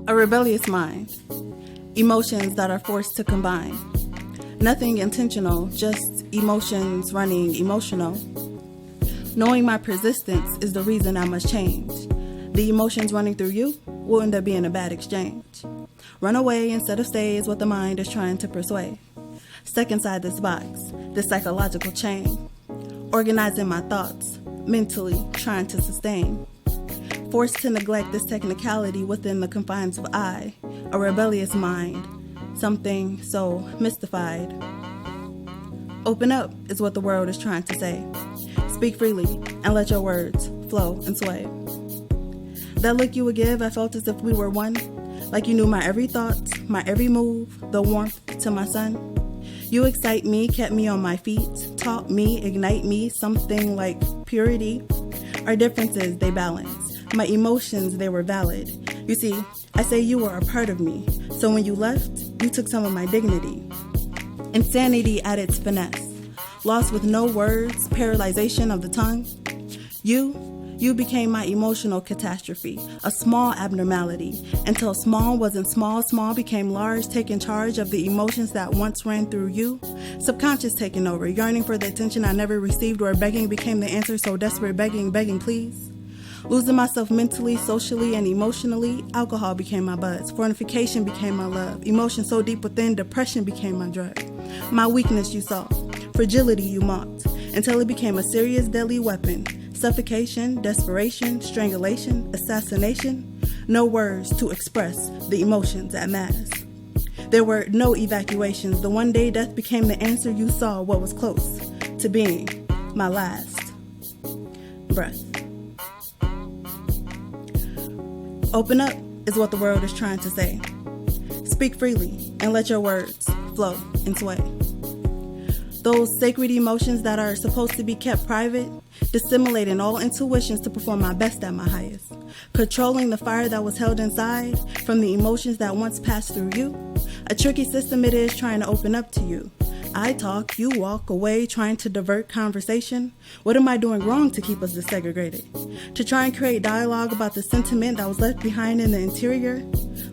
A rebellious mind. Emotions that are forced to combine. Nothing intentional, just emotions running emotional. Knowing my persistence is the reason I must change. The emotions running through you will end up being a bad exchange. Run away instead of stay is what the mind is trying to persuade. Stuck inside this box, this psychological chain. Organizing my thoughts, mentally trying to sustain. Forced to neglect this technicality within the confines of I, a rebellious mind, something so mystified. Open up is what the world is trying to say. Speak freely and let your words flow and sway. That look you would give, I felt as if we were one, like you knew my every thought, my every move, the warmth to my sun. You excite me, kept me on my feet, taught me, ignite me, something like purity. Our differences, they balance. My emotions, they were valid. You see, I say you were a part of me, so when you left, you took some of my dignity. Insanity at its finesse. Lost with no words, paralyzation of the tongue. You became my emotional catastrophe, a small abnormality. Until small wasn't small, small became large, taking charge of the emotions that once ran through you. Subconscious taking over, yearning for the attention I never received, where begging became the answer, so desperate, begging, please. Losing myself mentally, socially, and emotionally, alcohol became my buzz. Fornication became my love. Emotion so deep within, depression became my drug. My weakness you saw, fragility you mocked, until it became a serious, deadly weapon. Suffocation, desperation, strangulation, assassination. No words to express the emotions at mass. There were no evacuations. The one day death became the answer you saw what was close to being my last breath. Open up is what the world is trying to say. Speak freely and let your words flow and sway. Those sacred emotions that are supposed to be kept private, dissimulating all intuitions to perform my best at my highest. Controlling the fire that was held inside from the emotions that once passed through you. A tricky system it is trying to open up to you. I talk, you walk away trying to divert conversation. What am I doing wrong to keep us desegregated? To try and create dialogue about the sentiment that was left behind in the interior?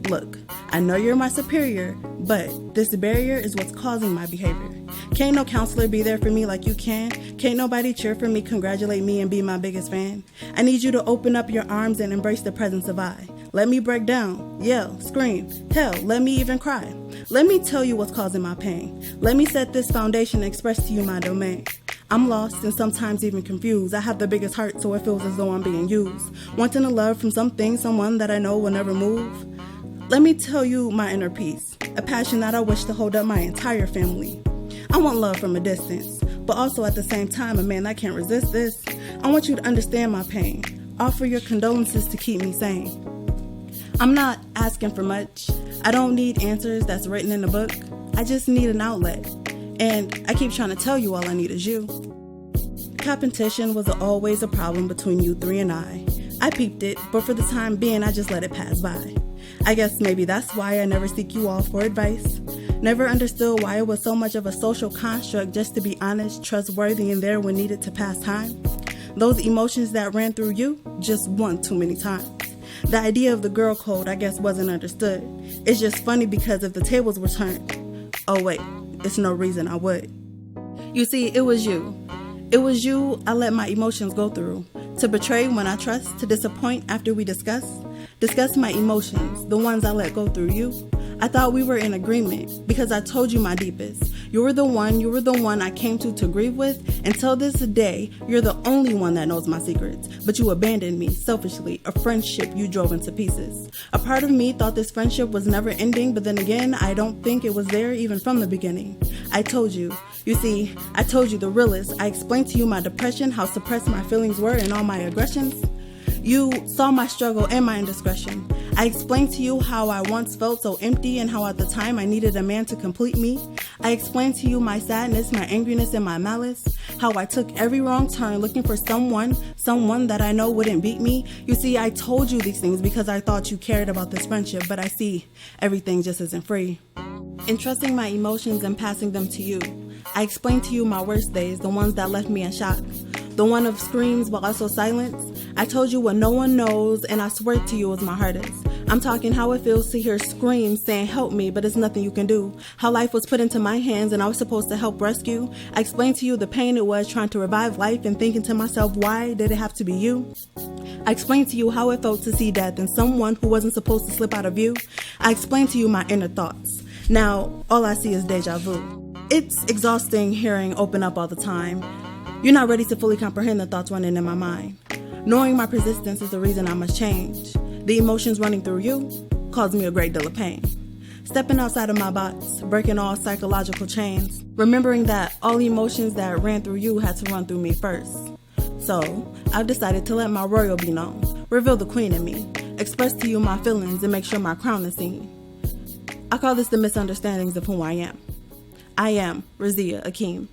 Look, I know you're my superior, but this barrier is what's causing my behavior. Can't no counselor be there for me like you can? Can't nobody cheer for me, congratulate me, and be my biggest fan? I need you to open up your arms and embrace the presence of I. Let me break down, yell, scream, hell, let me even cry. Let me tell you what's causing my pain. Let me set this foundation and express to you my domain. I'm lost and sometimes even confused. I have the biggest heart, so it feels as though I'm being used. Wanting a love from something, someone that I know will never move. Let me tell you my inner peace, a passion that I wish to hold up my entire family. I want love from a distance, but also at the same time, a man that can't resist this. I want you to understand my pain. Offer your condolences to keep me sane. I'm not asking for much. I don't need answers that's written in a book. I just need an outlet. And I keep trying to tell you all I need is you. Competition was always a problem between you three and I. I peeped it, but for the time being, I just let it pass by. I guess maybe that's why I never seek you all for advice. Never understood why it was so much of a social construct just to be honest, trustworthy, and there when needed to pass time. Those emotions that ran through you just one too many times. The idea of the girl code, I guess, wasn't understood. It's just funny because if the tables were turned, oh wait, it's no reason I would. You see, it was you. It was you I let my emotions go through. To betray when I trust, to disappoint after we discuss my emotions, the ones I let go through you. I thought we were in agreement because I told you my deepest. You were the one I came to grieve with. Until this day, you're the only one that knows my secrets. But you abandoned me selfishly, a friendship you drove into pieces. A part of me thought this friendship was never ending, but then again, I don't think it was there even from the beginning. I told you. You see, I told you the realest. I explained to you my depression, how suppressed my feelings were, and all my aggressions. You saw my struggle and my indiscretion. I explained to you how I once felt so empty and how at the time I needed a man to complete me. I explained to you my sadness, my angriness, and my malice. How I took every wrong turn looking for someone that I know wouldn't beat me. You see, I told you these things because I thought you cared about this friendship, but I see everything just isn't free. Entrusting my emotions and passing them to you, I explained to you my worst days, the ones that left me in shock. The one of screams but also silence. I told you what no one knows, and I swear to you it was my hardest. I'm talking how it feels to hear screams saying help me, but it's nothing you can do. How life was put into my hands and I was supposed to help rescue. I explained to you the pain it was trying to revive life and thinking to myself, why did it have to be you? I explained to you how it felt to see death in someone who wasn't supposed to slip out of view. I explained to you my inner thoughts. Now, all I see is deja vu. It's exhausting hearing open up all the time. You're not ready to fully comprehend the thoughts running in my mind. Knowing my persistence is the reason I must change. The emotions running through you cause me a great deal of pain. Stepping outside of my box, breaking all psychological chains, remembering that all emotions that ran through you had to run through me first. So, I've decided to let my royal be known, reveal the queen in me, express to you my feelings and make sure my crown is seen. I call this the misunderstandings of who I am. I am Razia Akeem.